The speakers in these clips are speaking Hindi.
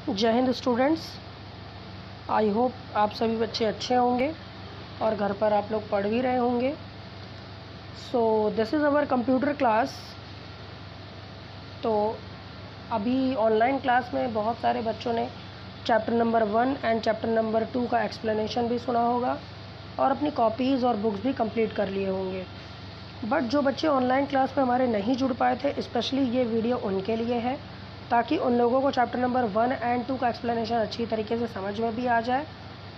जय हिंद स्टूडेंट्स। आई होप आप सभी बच्चे अच्छे होंगे और घर पर आप लोग पढ़ भी रहे होंगे। So this is our computer class. तो अभी ऑनलाइन क्लास में बहुत सारे बच्चों ने chapter number 1 and chapter number 2 का एक्सप्लेनेशन भी सुना होगा और अपनी कॉपीज़ और बुक्स भी कंप्लीट कर लिए होंगे। बट जो बच्चे ऑनलाइन क्लास में हमारे नहीं जुड़ पाए थे, स्पेशली ये वीडियो उनके लिए है, ताकि उन लोगों को चैप्टर नंबर 1 एंड 2 का एक्सप्लेनेशन अच्छी तरीके से समझ में भी आ जाए।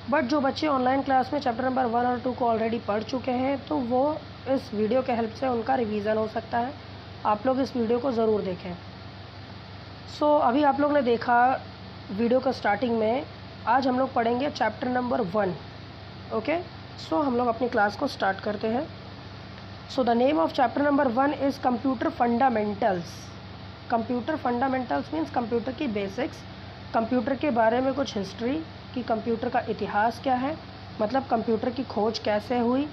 बट जो बच्चे ऑनलाइन क्लास में चैप्टर नंबर 1 और 2 को ऑलरेडी पढ़ चुके हैं, तो वो इस वीडियो के हेल्प से उनका रिवीजन हो सकता है। आप लोग इस वीडियो को ज़रूर देखें। सो अभी आप लोग ने देखा वीडियो का स्टार्टिंग में, आज हम लोग पढ़ेंगे चैप्टर नंबर 1। ओके, सो हम लोग अपनी क्लास को स्टार्ट करते हैं। So the name of chapter number 1 is computer fundamentals. Computer fundamentals means computer की बेसिक्स, कंप्यूटर के बारे में कुछ हिस्ट्री कि कंप्यूटर का इतिहास क्या है, मतलब कंप्यूटर की खोज कैसे हुई,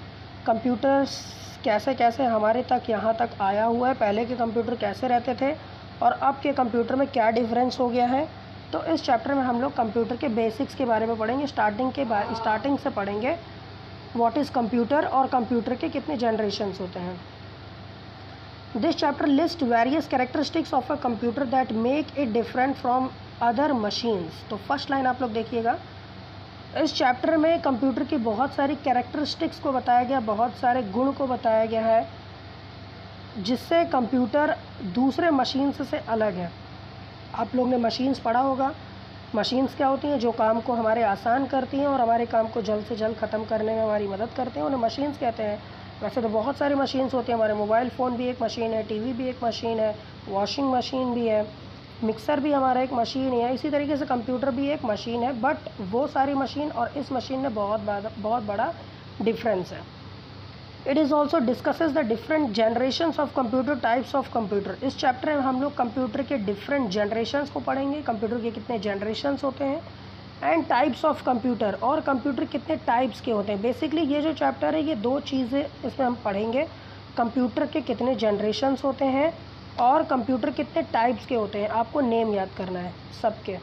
कंप्यूटर्स कैसे कैसे हमारे तक यहाँ तक आया हुआ है, पहले के कंप्यूटर कैसे रहते थे और अब के कंप्यूटर में क्या डिफरेंस हो गया है। तो इस चैप्टर में हम लोग कंप्यूटर के बेसिक्स के बारे में पढ़ेंगे। स्टार्टिंग से पढ़ेंगे व्हाट इज़ कंप्यूटर और कंप्यूटर के कितने जनरेशन्स होते हैं। This chapter list various characteristics of a computer that make it different from other machines. तो फर्स्ट लाइन आप लोग देखिएगा, इस चैप्टर में कंप्यूटर की बहुत सारी कैरेक्टरिस्टिक्स को बताया गया, बहुत सारे गुण को बताया गया है जिससे कंप्यूटर दूसरे मशीन्स से अलग है। आप लोग ने मशीन्स पढ़ा होगा। मशीन्स क्या होती हैं? जो काम को हमारे आसान करती हैं और हमारे काम को जल्द से जल्द ख़त्म करने में हमारी मदद करते हैं, उन्हें मशीन्स कहते हैं। वैसे तो बहुत सारी मशीन्स होती हैं। हमारे मोबाइल फ़ोन भी एक मशीन है, टीवी भी एक मशीन है, वॉशिंग मशीन भी है, मिक्सर भी हमारा एक मशीन है। इसी तरीके से कंप्यूटर भी एक मशीन है। बट वो सारी मशीन और इस मशीन में बहुत बड़ा डिफरेंस है। It is also discusses the different generations of computer, types of computer. इस चैप्टर में हम लोग कंप्यूटर के डिफरेंट जनरेशन्स को पढ़ेंगे, कंप्यूटर के कितने जनरेशन्स होते हैं, एंड टाइप्स ऑफ कंप्यूटर, और कंप्यूटर कितने टाइप्स के होते हैं। बेसिकली ये जो चैप्टर है, ये दो चीज़ें इसमें हम पढ़ेंगे, कंप्यूटर के कितने जनरेशन्स होते हैं और कंप्यूटर कितने टाइप्स के होते हैं। आपको नेम याद करना है सबके।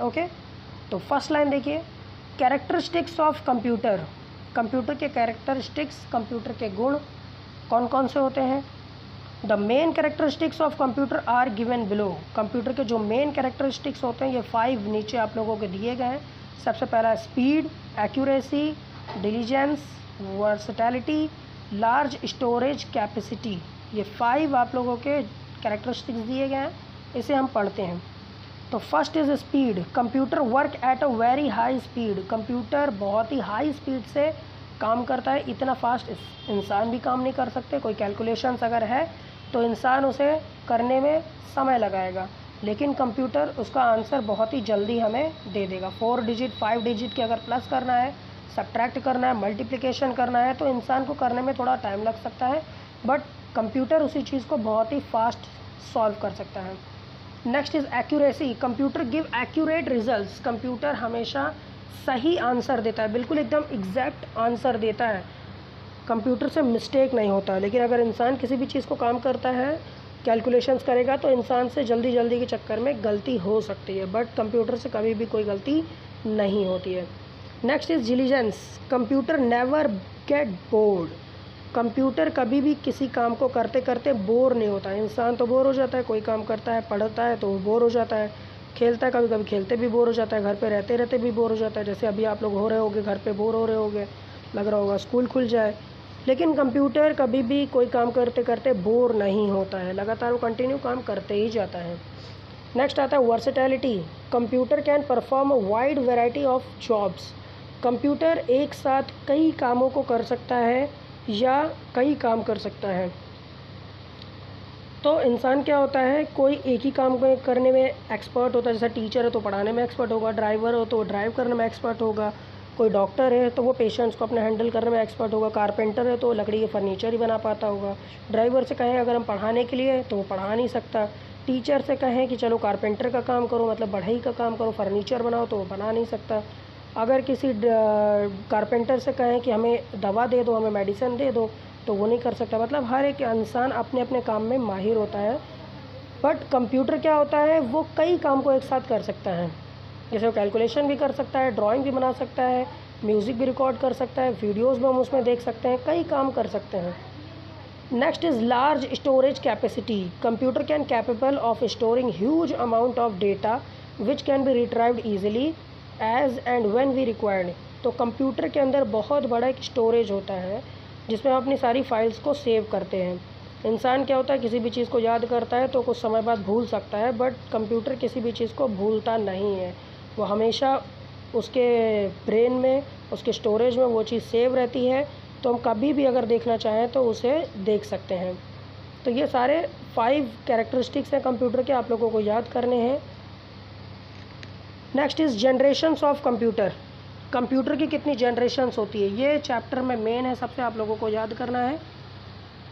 ओके, तो फर्स्ट लाइन देखिए, कैरेक्टरिस्टिक्स ऑफ कंप्यूटर। कंप्यूटर के कैरेक्टरिस्टिक्स, कंप्यूटर के गुण कौन कौन से होते हैं। The main characteristics of computer are given below. Computer के जो मेन कैरेक्टरिस्टिक्स होते हैं, ये 5 नीचे आप लोगों को दिए गए हैं। सबसे पहला speed, accuracy, diligence, versatility, large storage capacity. ये 5 आप लोगों के कैरेक्टरिस्टिक्स दिए गए हैं, इसे हम पढ़ते हैं। तो first is speed. Computer work at a very high speed. Computer बहुत ही हाई स्पीड से काम करता है। इतना फास्ट इंसान भी काम नहीं कर सकते। कोई कैलकुलेशंस अगर है तो इंसान उसे करने में समय लगाएगा, लेकिन कंप्यूटर उसका आंसर बहुत ही जल्दी हमें दे देगा। 4 डिजिट 5 डिजिट के अगर प्लस करना है, सब्ट्रैक्ट करना है, मल्टीप्लिकेशन करना है, तो इंसान को करने में थोड़ा टाइम लग सकता है, बट कंप्यूटर उसी चीज़ को बहुत ही फास्ट सॉल्व कर सकता है। Next is accuracy. Computer give accurate results. Computer हमेशा सही आंसर देता है, बिल्कुल एकदम एग्जैक्ट आंसर देता है। कंप्यूटर से मिस्टेक नहीं होता। लेकिन अगर इंसान किसी भी चीज़ को काम करता है, कैलकुलेशंस करेगा, तो इंसान से जल्दी जल्दी के चक्कर में गलती हो सकती है, बट कंप्यूटर से कभी भी कोई गलती नहीं होती है। Next is diligence. Computer never get bored. Computer कभी भी किसी काम को करते करते बोर नहीं होता है। इंसान तो बोर हो जाता है, कोई काम करता है, पढ़ता है तो वो बोर हो जाता है, खेलता है कभी कभी खेलते भी बोर हो जाता है, घर पे रहते रहते भी बोर हो जाता है। जैसे अभी आप लोग हो रहे होगे, घर पे बोर हो रहे होगे, लग रहा होगा स्कूल खुल जाए। लेकिन कंप्यूटर कभी भी कोई काम करते करते बोर नहीं होता है, लगातार वो कंटिन्यू काम करते ही जाता है। नेक्स्ट आता है versatility. Computer can perform a wide variety of jobs. Computer एक साथ कई कामों को कर सकता है या कई काम कर सकता है। तो इंसान क्या होता है, कोई एक ही काम करने में एक्सपर्ट होता है। जैसे टीचर है तो पढ़ाने में एक्सपर्ट होगा, ड्राइवर हो तो वो ड्राइव करने में एक्सपर्ट होगा, कोई डॉक्टर है तो वो पेशेंट्स को अपने हैंडल करने में एक्सपर्ट होगा, कारपेंटर है तो लकड़ी के फर्नीचर ही बना पाता होगा। ड्राइवर से कहें अगर हम पढ़ाने के लिए, तो वो पढ़ा नहीं सकता। टीचर से कहें कि चलो कारपेंटर का काम करो, मतलब बढ़ई का काम करो, फर्नीचर बनाओ, तो वो बना नहीं सकता। अगर किसी कारपेंटर से कहें कि हमें दवा दे दो, हमें मेडिसिन दे दो, तो वो नहीं कर सकता। मतलब हर एक इंसान अपने अपने काम में माहिर होता है। बट कंप्यूटर क्या होता है, वो कई काम को एक साथ कर सकता है। जैसे वो कैलकुलेशन भी कर सकता है, ड्राइंग भी बना सकता है, म्यूज़िक भी रिकॉर्ड कर सकता है, वीडियोज़ भी हम उसमें देख सकते हैं, कई काम कर सकते हैं। Next is large storage capacity. Computer can capable of storing huge amount of data which can be retrieved easily as and when we required. तो कंप्यूटर के अंदर बहुत बड़ा एक स्टोरेज होता है जिसमें हम अपनी सारी फाइल्स को सेव करते हैं। इंसान क्या होता है, किसी भी चीज़ को याद करता है तो कुछ समय बाद भूल सकता है, बट कंप्यूटर किसी भी चीज़ को भूलता नहीं है। वो हमेशा उसके ब्रेन में, उसके स्टोरेज में वो चीज़ सेव रहती है, तो हम कभी भी अगर देखना चाहें तो उसे देख सकते हैं। तो ये सारे 5 कैरेक्टरिस्टिक्स हैं कंप्यूटर के, आप लोगों को याद करने हैं। Next is generations of computer. Computer की कितनी जनरेशन्स होती है, ये चैप्टर में मेन है, सबसे आप लोगों को याद करना है।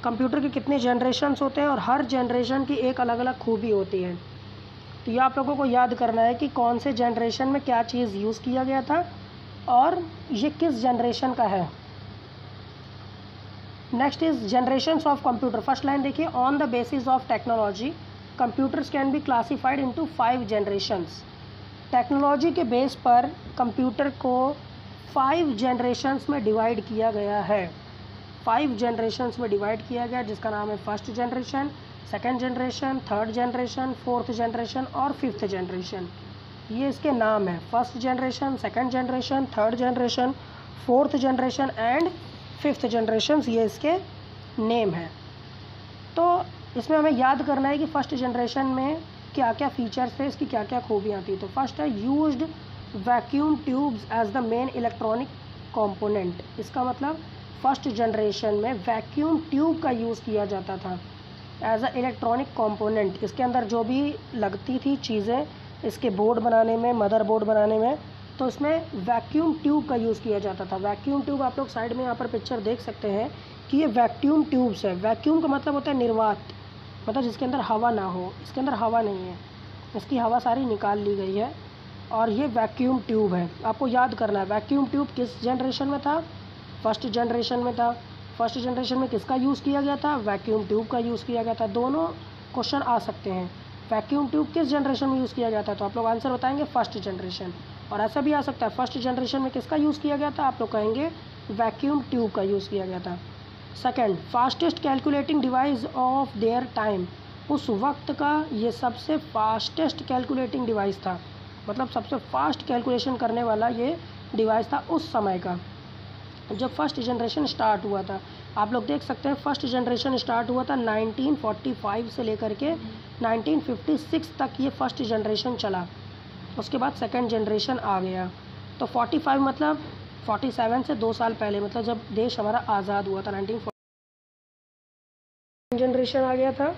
कंप्यूटर के कितने जनरेशन्स होते हैं और हर जनरेशन की एक अलग अलग खूबी होती है। तो ये आप लोगों को याद करना है कि कौन से जनरेशन में क्या चीज़ यूज़ किया गया था और ये किस जनरेशन का है। Next is generations of computer. First line देखिए, on the basis of technology computers can be classified into 5 generations. Technology के बेस पर कंप्यूटर को 5 जनरेशन्स में डिवाइड किया गया है। 5 जनरेशन्स में डिवाइड किया गया, जिसका नाम है first generation, second generation, third generation, fourth generation और फिफ्थ जनरेशन। ये इसके नाम है, first generation, second generation, third generation, fourth generation and fifth generation, ये इसके नेम है। तो इसमें हमें याद करना है कि फर्स्ट जनरेशन में क्या क्या फीचर्स थे, इसकी क्या क्या खूबियाँ थी। तो फर्स्ट है used vacuum tubes as the main electronic component. इसका मतलब फर्स्ट जनरेशन में वैक्यूम ट्यूब का यूज़ किया जाता था एज अ इलेक्ट्रॉनिक कंपोनेंट। इसके अंदर जो भी लगती थी चीज़ें इसके बोर्ड बनाने में, मदरबोर्ड बनाने में, तो इसमें वैक्यूम ट्यूब का यूज़ किया जाता था। वैक्यूम ट्यूब आप लोग साइड में यहाँ पर पिक्चर देख सकते हैं कि ये वैक्यूम ट्यूब्स है। वैक्यूम का मतलब होता है निर्वात, मतलब जिसके अंदर हवा ना हो। इसके अंदर हवा नहीं है, इसकी हवा सारी निकाल ली गई है और ये वैक्यूम ट्यूब है। आपको याद करना है वैक्यूम ट्यूब किस जनरेशन में था, फर्स्ट जनरेशन में था। फर्स्ट जनरेशन में किसका यूज़ किया गया था, वैक्यूम ट्यूब का यूज़ किया गया था। दोनों क्वेश्चन आ सकते हैं, वैक्यूम ट्यूब किस जनरेशन में यूज़ किया गया था, तो आप लोग आंसर बताएंगे फर्स्ट जनरेशन। और ऐसा भी आ सकता है फर्स्ट जनरेशन में किसका यूज़ किया गया था, आप लोग कहेंगे वैक्यूम ट्यूब का यूज़ किया गया था। Second, fastest calculating device of their time. उस वक्त का ये सबसे फास्टेस्ट कैलकुलेटिंग डिवाइस था, मतलब सबसे फास्ट कैलकुलेशन करने वाला ये डिवाइस था उस समय का, जब फर्स्ट जनरेशन स्टार्ट हुआ था। आप लोग देख सकते हैं फर्स्ट जनरेशन स्टार्ट हुआ था 1945 से लेकर के 1956 तक ये फर्स्ट जनरेशन चला। उसके बाद सेकंड जनरेशन आ गया। तो 45 मतलब 47 से 2 साल पहले, मतलब जब देश हमारा आज़ाद हुआ था 1940 जनरेशन आ गया था।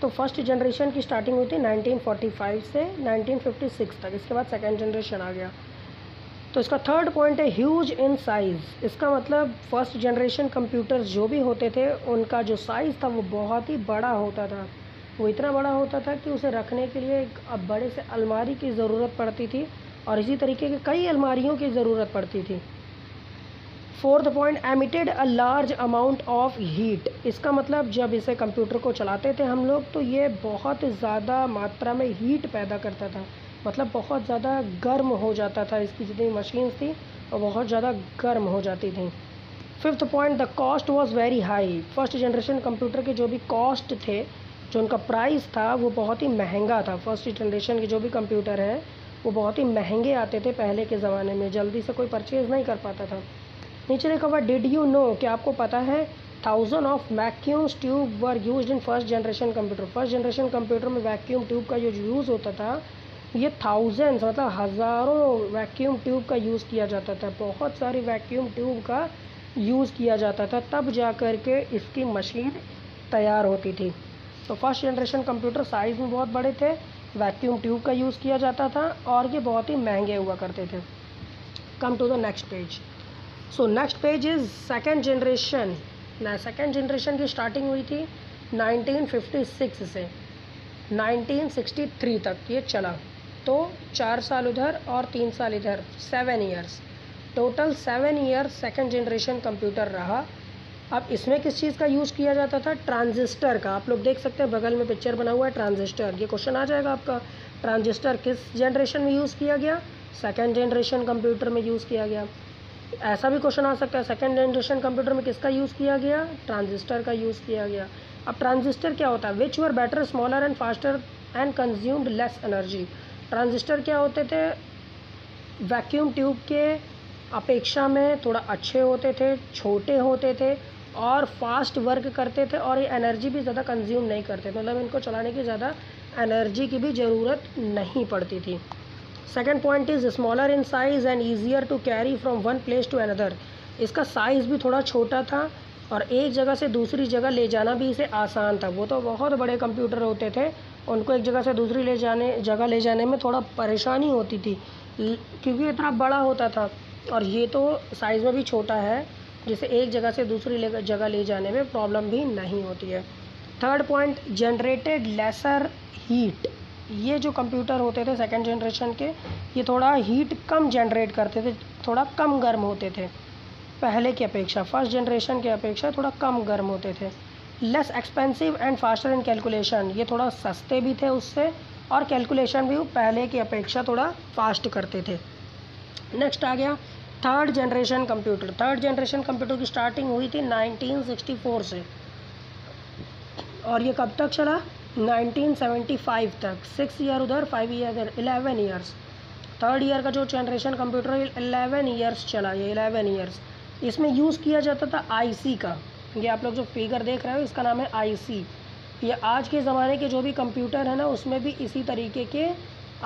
तो फर्स्ट जनरेशन की स्टार्टिंग हुई थी 1945 से 1956 तक, इसके बाद सेकंड जनरेशन आ गया। तो इसका थर्ड पॉइंट है ह्यूज इन साइज़। इसका मतलब फर्स्ट जनरेशन कंप्यूटर्स जो भी होते थे उनका जो साइज़ था वो बहुत ही बड़ा होता था। वो इतना बड़ा होता था कि उसे रखने के लिए एक बड़े से अलमारी की ज़रूरत पड़ती थी और इसी तरीके के कई अलमारियों की ज़रूरत पड़ती थी। Fourth point, emitted a large amount of heat. इसका मतलब जब इसे कंप्यूटर को चलाते थे हम लोग तो ये बहुत ज़्यादा मात्रा में हीट पैदा करता था, मतलब बहुत ज़्यादा गर्म हो जाता था। इसकी जितनी मशीन्स थी वो बहुत ज़्यादा गर्म हो जाती थी। Fifth point, the cost was very high. First generation computer के जो भी कॉस्ट थे, जो उनका प्राइस था वो बहुत ही महंगा था। फर्स्ट जनरेशन के जो भी कंप्यूटर हैं वो बहुत ही महंगे आते थे पहले के ज़माने में, जल्दी से कोई परचेज़ नहीं कर पाता था। नीचे लिखा हुआ, डिड यू नो, कि आपको पता है 1000 of vacuum tube were used in first generation computer. First generation computer में वैक्यूम ट्यूब का जो यूज़ होता था ये थाउजेंड्स, मतलब हज़ारों वैक्यूम ट्यूब का यूज़ किया जाता था। बहुत सारी वैक्यूम ट्यूब का यूज़ किया जाता था, तब जा कर के इसकी मशीन तैयार होती थी। तो फर्स्ट जनरेशन कंप्यूटर साइज़ में बहुत बड़े थे, वैक्यूम ट्यूब का यूज़ किया जाता था और ये बहुत ही महंगे हुआ करते थे। Come to the next page. So next page is second generation. Second generation की स्टार्टिंग हुई थी 1956 से 1963 तक ये चला। तो 4 साल उधर और 3 साल इधर, 7 years, total 7 years second generation computer रहा। अब इसमें किस चीज़ का यूज़ किया जाता था, ट्रांजिस्टर का। आप लोग देख सकते हैं बगल में पिक्चर बना हुआ है ट्रांजिस्टर। ये क्वेश्चन आ जाएगा आपका, ट्रांजिस्टर किस जनरेशन में यूज़ किया गया? सेकेंड जनरेशन कंप्यूटर में यूज़ किया गया। ऐसा भी क्वेश्चन आ सकता है, सेकेंड जनरेशन कंप्यूटर में किसका यूज़ किया गया? ट्रांजिस्टर का यूज़ किया गया। अब ट्रांजिस्टर क्या होता है? Which were better, smaller and faster and consumed less energy. Transistor क्या होते थे? वैक्यूम ट्यूब के अपेक्षा में थोड़ा अच्छे होते थे, छोटे होते थे और फास्ट वर्क करते थे और ये एनर्जी भी ज़्यादा कंज्यूम नहीं करते थे, मतलब इनको चलाने की ज़्यादा एनर्जी की भी ज़रूरत नहीं पड़ती थी। Second point is smaller in size and easier to carry from one place to another. इसका साइज़ भी थोड़ा छोटा था और एक जगह से दूसरी जगह ले जाना भी इसे आसान था। वो तो बहुत बड़े कंप्यूटर होते थे, उनको एक जगह से दूसरी जगह ले जाने में थोड़ा परेशानी होती थी क्योंकि इतना बड़ा होता था, और ये तो साइज़ में भी छोटा है जिसे एक जगह से दूसरी जगह ले जाने में प्रॉब्लम भी नहीं होती है। Third point, generated lesser heat. ये जो कंप्यूटर होते थे सेकंड जनरेशन के, ये थोड़ा हीट कम जनरेट करते थे, थोड़ा कम गर्म होते थे पहले की अपेक्षा, फर्स्ट जनरेशन के अपेक्षा थोड़ा कम गर्म होते थे। Less expensive and faster in calculation, ये थोड़ा सस्ते भी थे उससे और कैलकुलेशन भी पहले की अपेक्षा थोड़ा फास्ट करते थे। नेक्स्ट आ गया third generation computer. Third generation computer की स्टार्टिंग हुई थी 1964 से और ये कब तक चला? 1975 तक। 6 ईयर उधर, 5 ईयर इधर, 11 ईयर्स। थर्ड ईयर का जो जनरेशन कंप्यूटर है 11 ईयर्स चला, ये 11 ईयर्स। इसमें यूज़ किया जाता था आईसी का। ये आप लोग जो फिगर देख रहे हो इसका नाम है आईसी। ये आज के ज़माने के जो भी कंप्यूटर है ना उसमें भी इसी तरीके के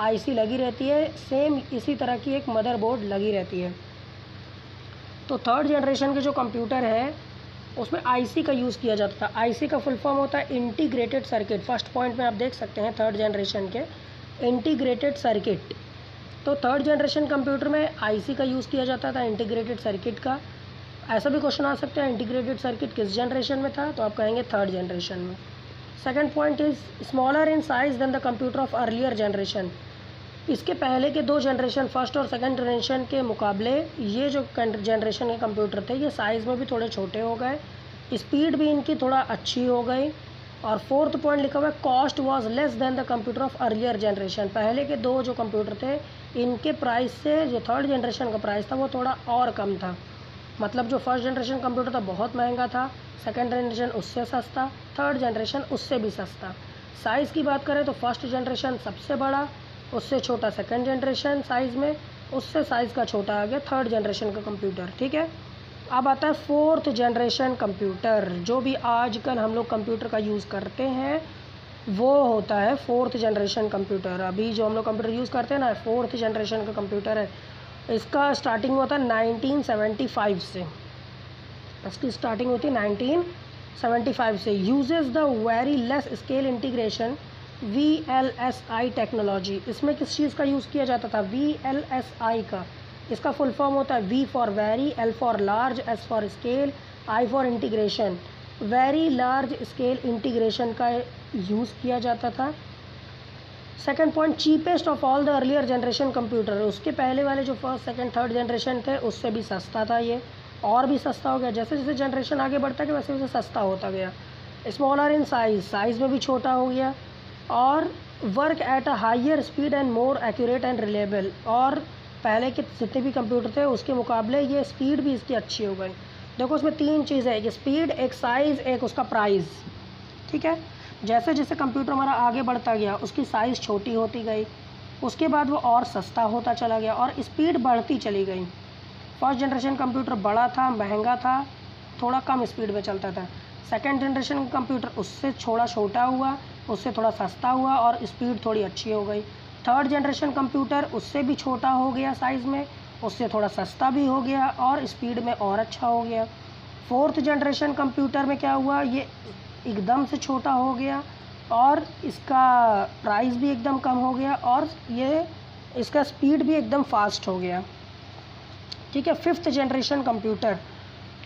आईसी लगी रहती है, सेम इसी तरह की एक मदरबोर्ड लगी रहती है। तो थर्ड जनरेशन के जो कंप्यूटर है उसमें आईसी का यूज़ किया जाता था। आईसी का फुल फॉर्म होता है इंटीग्रेटेड सर्किट। फर्स्ट पॉइंट में आप देख सकते हैं थर्ड जनरेशन के इंटीग्रेटेड सर्किट। तो थर्ड जनरेशन कंप्यूटर में आईसी का यूज़ किया जाता था, इंटीग्रेटेड सर्किट का। ऐसा भी क्वेश्चन आ सकता है इंटीग्रेटेड सर्किट किस जनरेशन में था, तो आप कहेंगे थर्ड जनरेशन में। Second point is smaller in size than the computer of earlier generation. इसके पहले के दो जनरेशन, फर्स्ट और सेकंड जनरेशन के मुकाबले ये जो जनरेशन के कंप्यूटर थे ये साइज़ में भी थोड़े छोटे हो गए, स्पीड भी इनकी थोड़ा अच्छी हो गई। और फोर्थ पॉइंट लिखा हुआ है cost was less than the computer of earlier generation. पहले के दो जो कंप्यूटर थे इनके प्राइस से जो थर्ड जनरेशन का प्राइस था वो थोड़ा और कम था। मतलब जो फर्स्ट जनरेशन कंप्यूटर था बहुत महंगा था, सेकंड जनरेशन उससे सस्ता, थर्ड जनरेशन उससे भी सस्ता। साइज़ की बात करें तो फर्स्ट जनरेशन सबसे बड़ा, उससे छोटा सेकंड जनरेशन साइज़ में, उससे साइज़ का छोटा आ गया थर्ड जनरेशन का कंप्यूटर। ठीक है, अब आता है फोर्थ जनरेशन कंप्यूटर। जो भी आजकल हम लोग कंप्यूटर का यूज़ करते हैं वो होता है फोर्थ जनरेशन कंप्यूटर। अभी जो हम लोग कंप्यूटर यूज़ करते हैं ना फोर्थ जनरेशन का कंप्यूटर है। इसका स्टार्टिंग हुआ था 1975 से, इसकी स्टार्टिंग होती है 1975 से। Uses the very less scale integration VLSI technology. इसमें किस चीज़ का यूज़ किया जाता था? VLSI का। इसका फुल फॉर्म होता है V for very, L for large, S for scale, I for integration. Very large scale integration का यूज़ किया जाता था। Second point, cheapest of all the earlier generation computer. उसके पहले वाले जो फर्स्ट सेकेंड थर्ड जनरेशन थे उससे भी सस्ता था, ये और भी सस्ता हो गया। जैसे जैसे जनरेशन आगे बढ़ता गया वैसे वैसे सस्ता होता गया। स्मॉलर इन साइज़, साइज़ में भी छोटा हो गया। और work at a higher speed and more accurate and reliable. और पहले के जितने भी कंप्यूटर थे उसके मुकाबले ये स्पीड भी इसकी अच्छी हो गई। देखो इसमें तीन चीज़ है, एक स्पीड, एक साइज़, एक उसका प्राइस। ठीक है, जैसे जैसे कंप्यूटर हमारा आगे बढ़ता गया उसकी साइज़ छोटी होती गई, उसके बाद वो और सस्ता होता चला गया और स्पीड बढ़ती चली गई। फर्स्ट जनरेशन कंप्यूटर बड़ा था, महंगा था, थोड़ा कम स्पीड में चलता था। सेकेंड जनरेशन कंप्यूटर उससे थोड़ा छोटा हुआ, उससे थोड़ा सस्ता हुआ और स्पीड थोड़ी अच्छी हो गई। थर्ड जनरेशन कंप्यूटर उससे भी छोटा हो गया साइज़ में, उससे थोड़ा सस्ता भी हो गया और स्पीड में और अच्छा हो गया। फोर्थ जनरेशन कंप्यूटर में क्या हुआ, ये एकदम से छोटा हो गया और इसका प्राइस भी एकदम कम हो गया और ये इसका स्पीड भी एकदम फास्ट हो गया। ठीक है, fifth generation computer.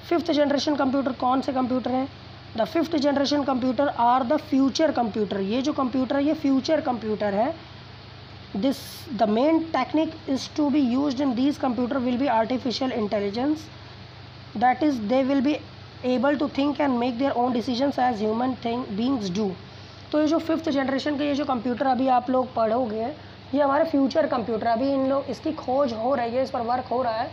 Fifth generation computer कौन से कंप्यूटर हैं? The fifth generation computer are the future computer. ये जो कंप्यूटर है ये फ्यूचर कंप्यूटर है। This the main technique is to be used in these computer will be artificial intelligence, that is they will be able to think and make their own decisions as human beings do. तो ये जो 5th जनरेशन के ये जो कंप्यूटर अभी आप लोग पढ़ोगे, ये हमारे फ्यूचर कंप्यूटर, अभी इन लोग इसकी खोज हो रही है, इस पर वर्क हो रहा है,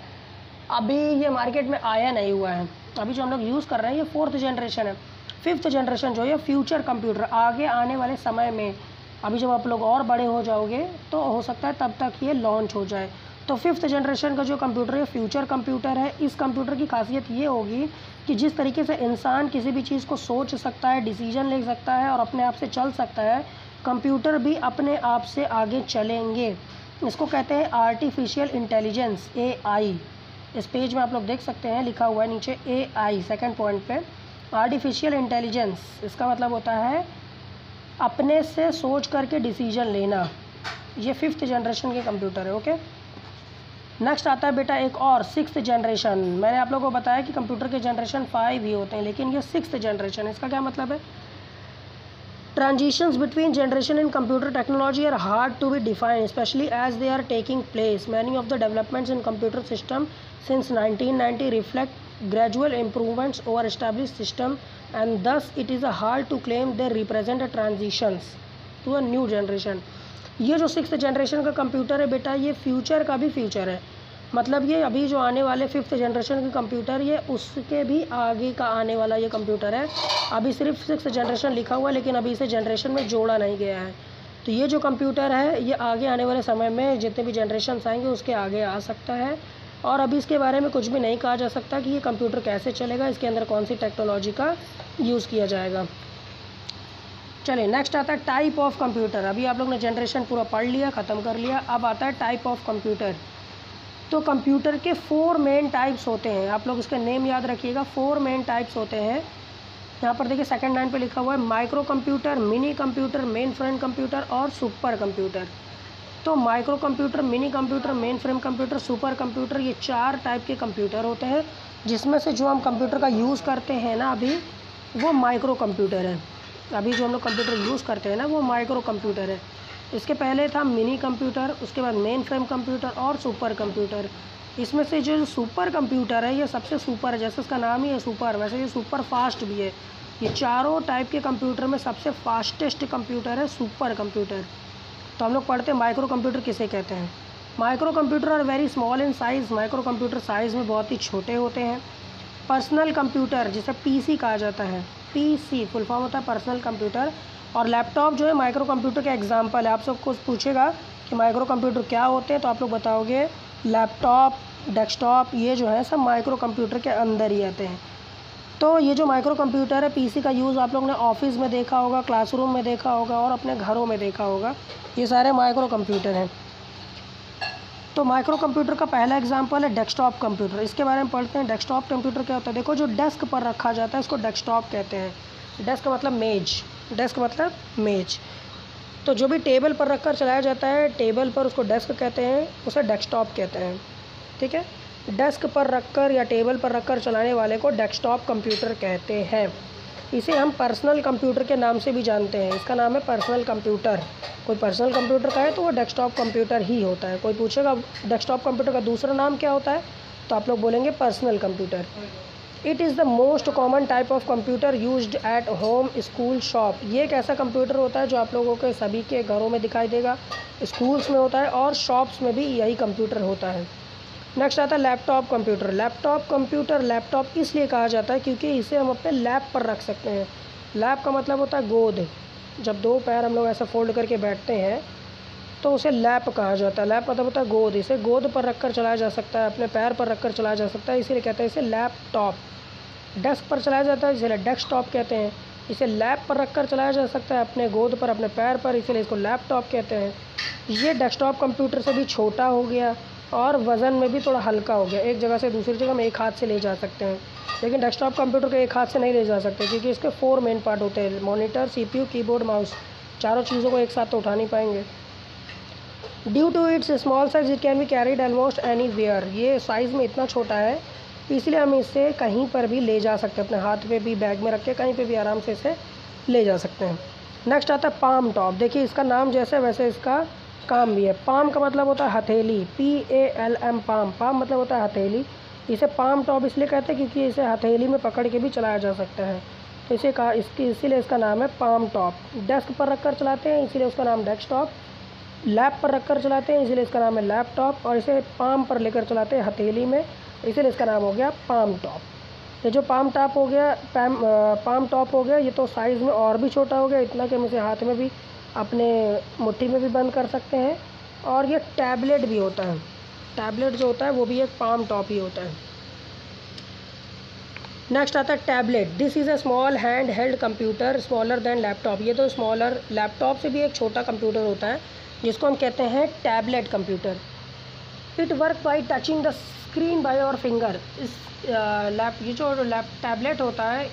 अभी ये मार्केट में आया नहीं हुआ है। अभी जो हम लोग यूज़ कर रहे हैं ये 4th जनरेशन है। 5th जनरेशन जो है फ्यूचर कंप्यूटर, आगे आने वाले समय में, अभी जब आप लोग और बड़े हो जाओगे तो हो सकता है तब तक ये लॉन्च हो जाए। तो 5th जनरेशन का जो कंप्यूटर है फ्यूचर कंप्यूटर है। इस कंप्यूटर की खासियत ये होगी कि जिस तरीके से इंसान किसी भी चीज़ को सोच सकता है, डिसीजन ले सकता है और अपने आप से चल सकता है, कंप्यूटर भी अपने आप से आगे चलेंगे। इसको कहते हैं आर्टिफिशियल इंटेलिजेंस, AI। इस पेज में आप लोग देख सकते हैं लिखा हुआ है नीचे AI, सेकंड पॉइंट पे आर्टिफिशियल इंटेलिजेंस। इसका मतलब होता है अपने से सोच करके डिसीजन लेना। ये 5th जनरेशन के कंप्यूटर है। ओके, नेक्स्ट आता है बेटा एक और 6th जनरेशन। मैंने आप लोगों को बताया कि कंप्यूटर के जनरेशन 5 ही होते हैं, लेकिन ये 6th जनरेशन। इसका क्या मतलब है? Transitions between generation in computer technology are hard to be defined, especially as they are taking place. Many of the developments in computer system since 1990 reflect gradual improvements over established system, and thus it is hard to claim they represent a transitions to a new generation. ये जो 6th जनरेशन का कंप्यूटर है बेटा, ये फ्यूचर का भी फ्यूचर है। मतलब ये अभी जो आने वाले 5th जनरेशन के कंप्यूटर, ये उसके भी आगे का आने वाला ये कंप्यूटर है। अभी सिर्फ 6th जनरेशन लिखा हुआ है, लेकिन अभी इसे जनरेशन में जोड़ा नहीं गया है। तो ये जो कंप्यूटर है ये आगे आने वाले समय में जितने भी जनरेशन आएंगे उसके आगे आ सकता है, और अभी इसके बारे में कुछ भी नहीं कहा जा सकता कि ये कंप्यूटर कैसे चलेगा, इसके अंदर कौन सी टेक्नोलॉजी का यूज़ किया जाएगा। चलिए नेक्स्ट आता है टाइप ऑफ कंप्यूटर। अभी आप लोग ने जनरेशन पूरा पढ़ लिया, ख़त्म कर लिया। अब आता है टाइप ऑफ कंप्यूटर। तो कंप्यूटर के 4 मेन टाइप्स होते हैं, आप लोग इसके नेम याद रखिएगा। 4 मेन टाइप्स होते हैं। यहाँ पर देखिए सेकंड लाइन पे लिखा हुआ है micro computer, mini computer, main frame computer और सुपर कंप्यूटर। तो micro computer, mini computer, main frame computer, super computer, ये 4 टाइप के कंप्यूटर होते हैं, जिसमें से जो हम कंप्यूटर का यूज़ करते हैं ना अभी, वो माइक्रो कंप्यूटर है। अभी जो हम लोग कंप्यूटर यूज़ करते हैं ना वो माइक्रो कंप्यूटर है। इसके पहले था मिनी कंप्यूटर, उसके बाद मेन फ्रेम कंप्यूटर और सुपर कंप्यूटर। इसमें से जो सुपर कंप्यूटर है ये सबसे सुपर है, जैसे इसका नाम ही है सुपर, वैसे ये सुपर फास्ट भी है। ये चारों टाइप के कंप्यूटर में सबसे फास्टेस्ट कंप्यूटर है सुपर कंप्यूटर। तो हम लोग पढ़ते हैं माइक्रो कंप्यूटर किसे कहते हैं। Micro computer are very small in size. Micro computer size में बहुत ही छोटे होते हैं। पर्सनल कंप्यूटर जिसे PC कहा जाता है, PC फुल फॉर्म होता है पर्सनल कंप्यूटर। और लैपटॉप जो है माइक्रो कंप्यूटर का एग्जांपल है। आप सबको पूछेगा कि माइक्रो कंप्यूटर क्या होते हैं, तो आप लोग बताओगे लैपटॉप, डेस्कटॉप, ये जो है सब माइक्रो कंप्यूटर के अंदर ही आते हैं। तो ये जो माइक्रो कंप्यूटर है PC का यूज़ आप लोग ने ऑफिस में देखा होगा, क्लासरूम में देखा होगा और अपने घरों में देखा होगा। ये सारे माइक्रो कंप्यूटर हैं। तो माइक्रो कंप्यूटर का पहला एग्जांपल है डेस्कटॉप कंप्यूटर। इसके बारे में पढ़ते हैं। डेस्कटॉप कंप्यूटर क्या होता है? देखो जो डेस्क पर रखा जाता है इसको डेस्कटॉप कहते हैं। डेस्क मतलब मेज, डेस्क मतलब मेज। तो जो भी टेबल पर रखकर चलाया जाता है, टेबल पर उसको डेस्क कहते हैं, उसे डेस्कटॉप कहते हैं। ठीक है, डेस्क पर रखकर या टेबल पर रखकर चलाने वाले को डेस्कटॉप कंप्यूटर कहते हैं। इसे हम पर्सनल कंप्यूटर के नाम से भी जानते हैं। इसका नाम है पर्सनल कंप्यूटर। कोई पर्सनल कंप्यूटर का है तो वो डेस्कटॉप कंप्यूटर ही होता है। कोई पूछेगा डेस्कटॉप कंप्यूटर का दूसरा नाम क्या होता है, तो आप लोग बोलेंगे personal computer. It is the most common type of computer used at home, school, shop. ये एक ऐसा कंप्यूटर होता है जो आप लोगों के सभी के घरों में दिखाई देगा। स्कूल्स में होता है और शॉप्स में भी यही कंप्यूटर होता है। नेक्स्ट आता है laptop computer. Laptop computer laptop इसलिए कहा जाता है क्योंकि इसे हम अपने लैप पर रख सकते हैं। लैप का मतलब होता है गोद। जब 2 पैर हम लोग ऐसा फोल्ड करके बैठते हैं तो उसे लैप कहा जाता है। लैप मतलब होता है गोद। इसे गोद पर रखकर चलाया जा सकता है, अपने पैर पर रखकर चलाया जा सकता है, इसीलिए कहते हैं इसे लैपटॉप। डेस्क पर चलाया जाता है इसीलिए डेस्कटॉप कहते हैं। इसे लैप पर रखकर चलाया जा सकता है, अपने गोद पर, अपने पैर पर, इसीलिए इसको लैपटॉप कहते हैं। ये डेस्कटॉप कंप्यूटर से भी छोटा हो गया और वज़न में भी थोड़ा हल्का हो गया। एक जगह से दूसरी जगह में एक हाथ से ले जा सकते हैं, लेकिन डेस्कटॉप कंप्यूटर को एक हाथ से नहीं ले जा सकते क्योंकि इसके 4 मेन पार्ट होते हैं, मॉनिटर, CPU, कीबोर्ड, माउस। चारों चीज़ों को एक साथ तो उठा नहीं पाएंगे। Due to its small size it can be carried almost anywhere. ये साइज़ में इतना छोटा है इसलिए हम इसे कहीं पर भी ले जा सकते हैं, अपने हाथ पे भी, बैग में रख के कहीं पे भी आराम से इसे ले जा सकते हैं। नेक्स्ट आता है पाम टॉप। देखिए इसका नाम जैसे वैसे इसका काम भी है। पाम का मतलब होता है हथेली, PALM, पाम। पाम मतलब होता है हथेली। इसे पाम टॉप इसलिए कहते हैं क्योंकि इसे हथेली में पकड़ के भी चलाया जा सकता है। तो इसे कहा इसीलिए इसका नाम है पाम टॉप। डेस्क पर रखकर चलाते हैं इसीलिए उसका नाम डेस्कटॉप। लैप पर रखकर चलाते हैं इसीलिए इसका नाम है लैपटॉप। और इसे पाम पर लेकर चलाते हैं हथेली में, इसीलिए इसका नाम हो गया पाम टॉप। ये जो पाम टॉप हो गया पाम टॉप हो गया, ये तो साइज़ में और भी छोटा हो गया, इतना कि हम इसे हाथ में भी अपने मुट्ठी में भी बंद कर सकते हैं। और ये टैबलेट भी होता है। टैबलेट जो होता है वो भी एक पाम टॉप ही होता है। नेक्स्ट आता है tablet. This is a small hand held computer smaller than laptop. ये तो स्मॉलर लैपटॉप से भी एक छोटा कंप्यूटर होता है जिसको हम कहते हैं tablet computer. It work by touching the screen bye और फिंगर। ये जो टैबलेट होता है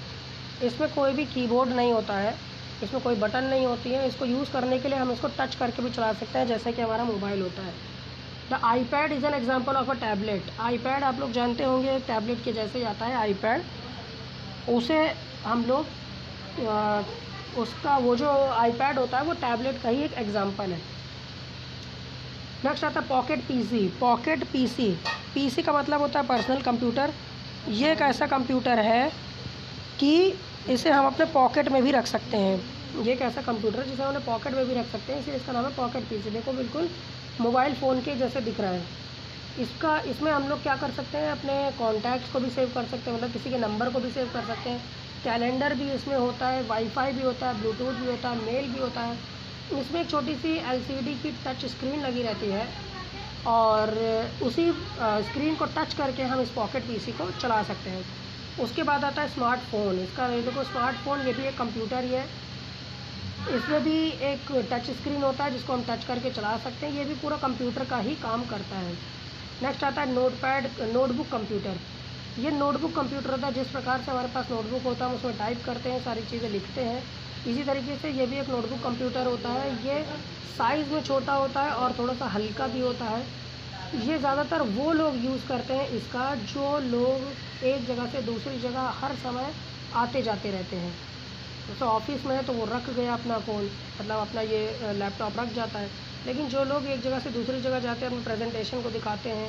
इसमें कोई भी कीबोर्ड नहीं होता है, इसमें कोई बटन नहीं होती है। इसको यूज़ करने के लिए हम इसको टच करके भी चला सकते हैं जैसे कि हमारा मोबाइल होता है। The iPad is an example of a tablet. IPad आप लोग जानते होंगे टैबलेट के जैसे ही आता है आईपैड। उसे हम लोग उसका वो जो आईपैड होता है वो टैबलेट का ही एक एग्जाम्पल है। नेक्स्ट आता है pocket PC. Pocket PC, PC का मतलब होता है पर्सनल कंप्यूटर। ये एक ऐसा कंप्यूटर है कि इसे हम अपने पॉकेट में भी रख सकते हैं। ये एक ऐसा कंप्यूटर है जिसे हम अपने पॉकेट में भी रख सकते हैं, इसलिए इसका नाम है पॉकेट पीसी। देखो बिल्कुल मोबाइल फ़ोन के जैसे दिख रहा है। इसमें हम लोग क्या कर सकते हैं, अपने कॉन्टैक्ट्स को भी सेव कर सकते हैं, मतलब किसी के नंबर को भी सेव कर सकते हैं। कैलेंडर भी इसमें होता है, वाईफाई भी होता है, ब्लूटूथ भी होता है, मेल भी होता है। इसमें एक छोटी सी एलसीडी की टच स्क्रीन लगी रहती है और उसी स्क्रीन को टच करके हम इस पॉकेट पीसी को चला सकते हैं। उसके बाद आता है स्मार्टफ़ोन। इसका देखो स्मार्टफ़ोन ये भी एक कंप्यूटर ही है। इसमें भी एक टच स्क्रीन होता है जिसको हम टच करके चला सकते हैं। ये भी पूरा कंप्यूटर का ही काम करता है। नेक्स्ट आता है नोटबुक कंप्यूटर। ये नोटबुक कंप्यूटर होता है जिस प्रकार से हमारे पास नोटबुक होता है हम उसमें टाइप करते हैं, सारी चीज़ें लिखते हैं। इसी तरीके से ये भी एक नोटबुक कंप्यूटर होता है। ये साइज़ में छोटा होता है और थोड़ा सा हल्का भी होता है। ये ज़्यादातर वो लोग यूज़ करते हैं इसका जो लोग एक जगह से दूसरी जगह हर समय आते जाते रहते हैं। जैसे ऑफिस में है तो वो रख गया अपना फ़ोन, मतलब अपना ये लैपटॉप रख जाता है। लेकिन जो लोग एक जगह से दूसरी जगह जाते हैं, अपने प्रेजेंटेशन को दिखाते हैं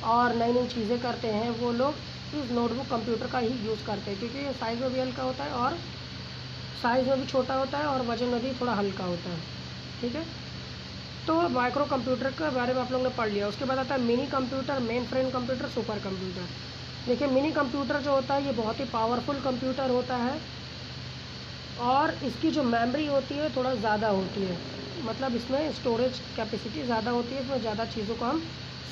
और नई नई चीज़ें करते हैं, वो लोग इस नोटबुक कंप्यूटर का ही यूज़ करते हैं क्योंकि ये साइज़ में भी हल्का होता है और साइज़ में भी छोटा होता है और वज़न में भी थोड़ा हल्का होता है। ठीक है, तो माइक्रो कंप्यूटर के बारे में आप लोगों ने पढ़ लिया। उसके बाद आता है mini computer, main frame computer, super computer. देखिए मिनी कंप्यूटर जो होता है ये बहुत ही पावरफुल कंप्यूटर होता है और इसकी जो मेमोरी होती है थोड़ा ज़्यादा होती है, मतलब इसमें स्टोरेज कैपेसिटी ज़्यादा होती है, इसमें ज़्यादा चीज़ों को हम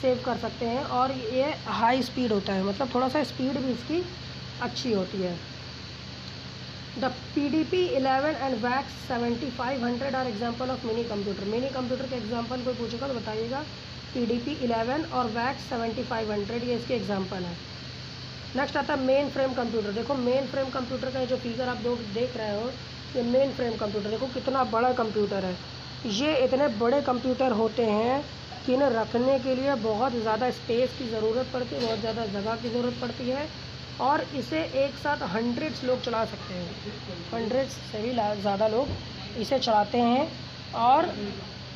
सेव कर सकते हैं। और ये हाई स्पीड होता है, मतलब थोड़ा सा स्पीड भी इसकी अच्छी होती है। The PDP-11 and VAX 7500 are example of mini computer. Mini computer के एग्जाम्पल कोई पूछेगा तो बताइएगा PDP-11 और वैक्स 7500, ये इसके एग्जाम्पल है। नेक्स्ट आता है मेन फ्रेम कंप्यूटर। देखो मेन फ्रेम कंप्यूटर का जो फिगर आप लोग देख रहे हो, ये मेन फ्रेम कंप्यूटर देखो कितना बड़ा कंप्यूटर है। ये इतने बड़े कंप्यूटर होते हैं कि इन्हें रखने के लिए बहुत ज़्यादा स्पेस की ज़रूरत पड़ती है, बहुत ज़्यादा जगह की ज़रूरत पड़ती है और इसे एक साथ हंड्रेड्स लोग चला सकते हैं। हंड्रेड्स से भी ज़्यादा लोग इसे चलाते हैं। और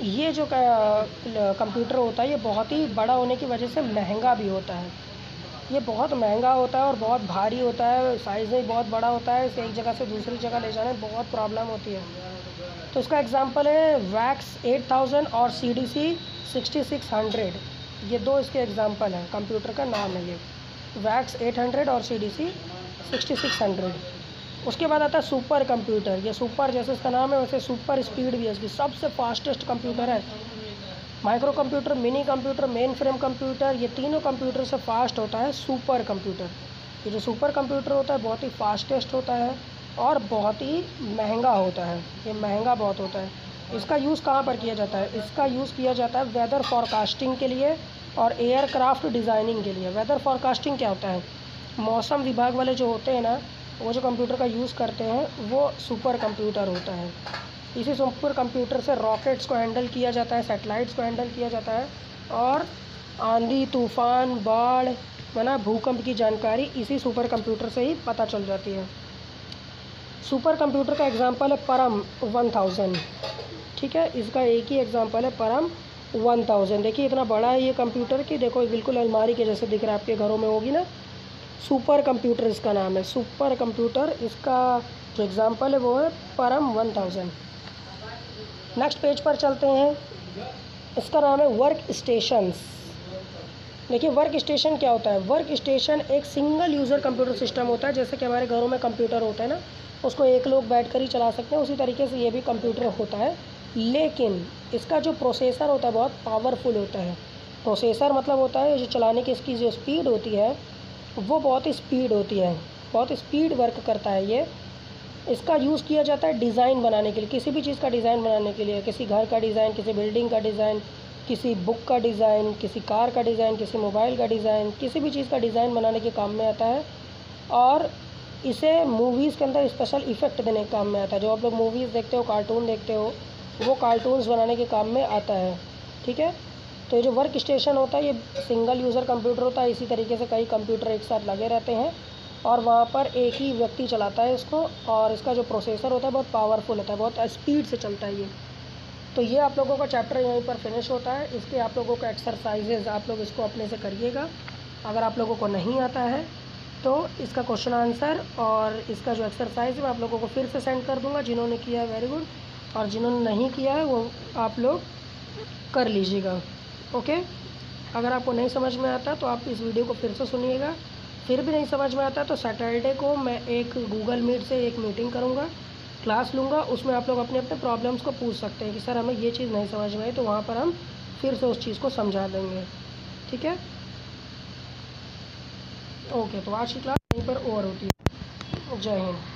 ये जो कंप्यूटर होता है ये बहुत ही बड़ा होने की वजह से महंगा भी होता है। ये बहुत महंगा होता है और बहुत भारी होता है, साइज़ में बहुत बड़ा होता है, इसे एक जगह से दूसरी जगह ले जाने में बहुत प्रॉब्लम होती है। तो इसका एग्जांपल है वैक्स 8000 और CDC 6600। ये दो इसके एग्जांपल हैं, कंप्यूटर का नाम है ये वैक्स 800 और CDC 6600। उसके बाद आता है सुपर कंप्यूटर। ये सुपर जैसे इसका नाम है वैसे सुपर स्पीड भी है इसकी, सबसे फास्टेस्ट कंप्यूटर है। Micro computer, mini computer, main frame computer, ये तीनों कंप्यूटर से फास्ट होता है सुपर कंप्यूटर। ये जो सुपर कंप्यूटर होता है बहुत ही फास्टेस्ट होता है और बहुत ही महंगा होता है। ये महंगा बहुत होता है। इसका यूज़ कहाँ पर किया जाता है? इसका यूज़ किया जाता है वेदर फॉरकास्टिंग के लिए और एयरक्राफ्ट डिज़ाइनिंग के लिए। वेदर फॉरकास्टिंग क्या होता है? मौसम विभाग वाले जो होते हैं ना, वो जो कंप्यूटर का यूज़ करते हैं वो सुपर कंप्यूटर होता है। इसी सुपर कंप्यूटर से रॉकेट्स को हैंडल किया जाता है, सैटेलाइट्स को हैंडल किया जाता है और आंधी, तूफ़ान, बाढ़, वरना भूकंप की जानकारी इसी सुपर कंप्यूटर से ही पता चल जाती है। सुपर कंप्यूटर का एग्जांपल है परम 1000। ठीक है, इसका एक ही एग्जांपल है परम 1000। देखिए इतना बड़ा है ये कंप्यूटर कि देखो बिल्कुल अलमारी के जैसे दिख रहा है, आपके घरों में होगी ना। सुपर कंप्यूटर इसका नाम है, सुपर कंप्यूटर। इसका जो एग्ज़ाम्पल है वो है परम 1000। नेक्स्ट पेज पर चलते हैं। इसका नाम है वर्क स्टेशंस। देखिए वर्क स्टेशन क्या होता है। वर्क स्टेशन एक सिंगल यूज़र कंप्यूटर सिस्टम होता है। जैसे कि हमारे घरों में कंप्यूटर होता है ना, उसको एक लोग बैठकर ही चला सकते हैं, उसी तरीके से ये भी कंप्यूटर होता है। लेकिन इसका जो प्रोसेसर होता है बहुत पावरफुल होता है। प्रोसेसर मतलब होता है जो चलाने की इसकी जो स्पीड होती है वो बहुत स्पीड होती है, बहुत स्पीड वर्क करता है ये। इसका यूज़ किया जाता है डिज़ाइन बनाने के लिए, किसी भी चीज़ का डिज़ाइन बनाने के लिए, किसी घर का डिज़ाइन, किसी बिल्डिंग का डिज़ाइन, किसी बुक का डिज़ाइन, किसी कार का डिज़ाइन, किसी मोबाइल का डिज़ाइन, किसी भी चीज़ का डिज़ाइन बनाने के काम में आता है। और इसे मूवीज़ के अंदर स्पेशल इफ़ेक्ट देने के काम में आता है। जो आप लोग मूवीज़ देखते हो, कार्टून देखते हो, वो कार्टून्स बनाने के काम में आता है। ठीक है, तो ये जो वर्क स्टेशन होता है ये सिंगल यूज़र कंप्यूटर होता है। इसी तरीके से कई कंप्यूटर एक साथ लगे रहते हैं और वहाँ पर एक ही व्यक्ति चलाता है इसको। और इसका जो प्रोसेसर होता है बहुत पावरफुल होता है, बहुत स्पीड से चलता है ये। तो ये आप लोगों का चैप्टर यहीं पर फिनिश होता है। इसके आप लोगों का एक्सरसाइजेज़ आप लोग इसको अपने से करिएगा। अगर आप लोगों को नहीं आता है तो इसका क्वेश्चन आंसर और इसका जो एक्सरसाइज है मैं आप लोगों को फिर से सेंड कर दूंगा। जिन्होंने किया है वेरी गुड, और जिन्होंने नहीं किया है वो आप लोग कर लीजिएगा। ओके, अगर आपको नहीं समझ में आता तो आप इस वीडियो को फिर से सुनिएगा। फिर भी नहीं समझ में आता तो सैटरडे को मैं एक गूगल मीट से एक मीटिंग करूँगा, क्लास लूँगा। उसमें आप लोग अपने अपने प्रॉब्लम्स को पूछ सकते हैं कि सर हमें ये चीज़ नहीं समझ में आई, तो वहाँ पर हम फिर से उस चीज़ को समझा देंगे। ठीक है, ओके, तो आज की क्लास यहीं पर ओवर होती है। जय हिंद।